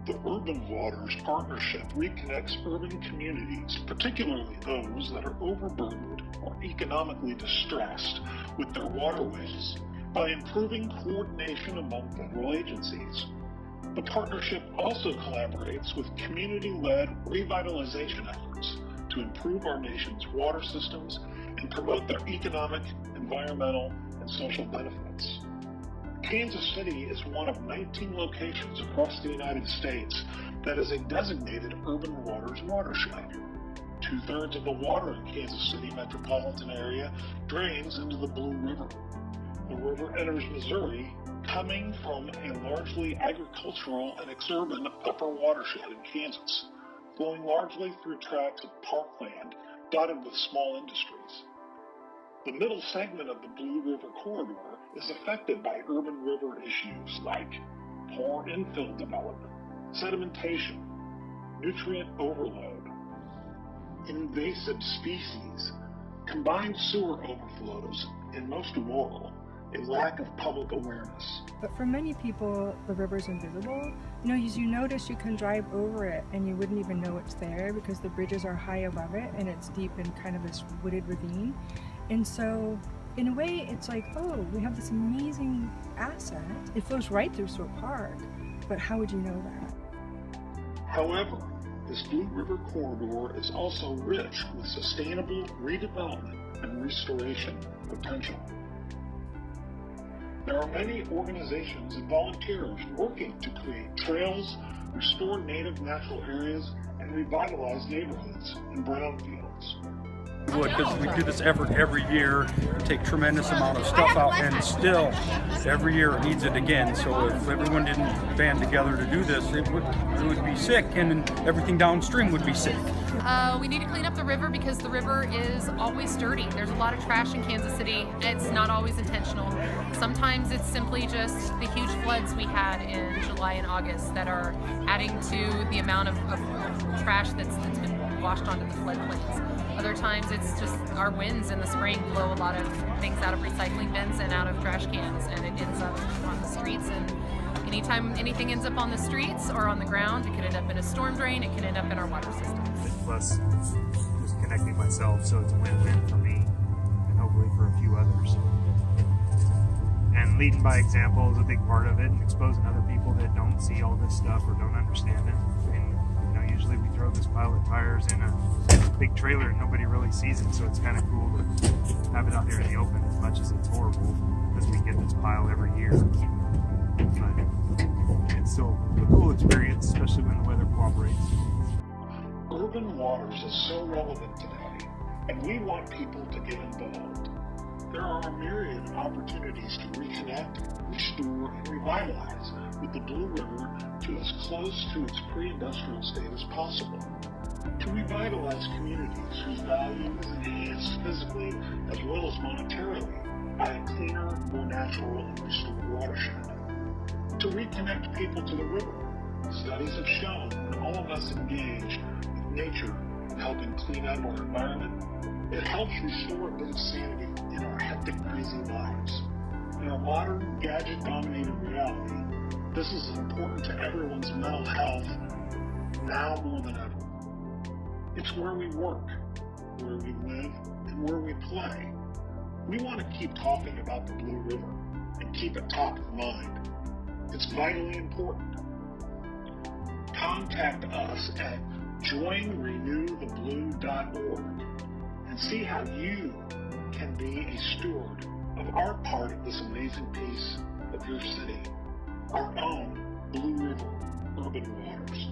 The Urban Waters Partnership reconnects urban communities, particularly those that are overburdened or economically distressed with their waterways, by improving coordination among federal agencies. The partnership also collaborates with community-led revitalization efforts to improve our nation's water systems and promote their economic, environmental, and social benefits. Kansas City is one of 19 locations across the United States that is a designated urban waters watershed. 2/3 of the water in Kansas City metropolitan area drains into the Blue River. The river enters Missouri, coming from a largely agricultural and exurban upper watershed in Kansas, flowing largely through tracts of parkland dotted with small industries. The middle segment of the Blue River corridor is affected by urban river issues like poor infill development, sedimentation, nutrient overload, invasive species, combined sewer overflows, and most of all, a lack of public awareness. But for many people, the river's invisible. As you notice, you can drive over it and you wouldn't even know it's there because the bridges are high above it and it's deep in kind of this wooded ravine. And so, in a way, it's like, oh, we have this amazing asset. It flows right through Stewart Park, but how would you know that? However, this Blue River corridor is also rich with sustainable redevelopment and restoration potential. There are many organizations and volunteers working to create trails, restore native natural areas, and revitalize neighborhoods and brownfields. Because we do this effort every year, take tremendous amount of stuff out, and still every year it needs it again. So if everyone didn't band together to do this, it would be sick, and everything downstream would be sick. We need to clean up the river because the river is always dirty. There's a lot of trash in Kansas City. It's not always intentional. Sometimes it's simply just the huge floods we had in July and August that are adding to the amount of trash that's been washed onto the floodplains. Other times it's just our winds in the spring blow a lot of things out of recycling bins and out of trash cans, and it ends up on the streets. And anytime anything ends up on the streets or on the ground, it could end up in a storm drain, it can end up in our water systems. Plus, just connecting myself, so it's a win-win for me and hopefully for a few others. And leading by example is a big part of it, and exposing other people that don't see all this stuff or don't understand it. And usually we throw this pile of tires in a big trailer and nobody really sees it, so it's kind of cool to have it out there in the open as much as it's horrible, because we get this pile every year. But it's still a cool experience, especially when the weather cooperates. Urban Waters is so relevant today, and we want people to get involved. There are a myriad of opportunities to reconnect, restore, and revitalize with the Blue River to as close to its pre-industrial state as possible. To revitalize communities whose value is enhanced physically as well as monetarily by a cleaner, more natural, and restored watershed. To reconnect people to the river. Studies have shown when all of us engage with nature in helping clean up our environment, it helps restore a bit of sanity in our hectic, crazy lives. In our modern, gadget-dominated reality, this is important to everyone's mental health now more than ever. It's where we work, where we live, and where we play. We want to keep talking about the Blue River and keep it top of mind. It's vitally important. Contact us at joinrenewtheblue.org and see how you can be a steward of our part of this amazing piece of your city, our own Blue River Urban Waters.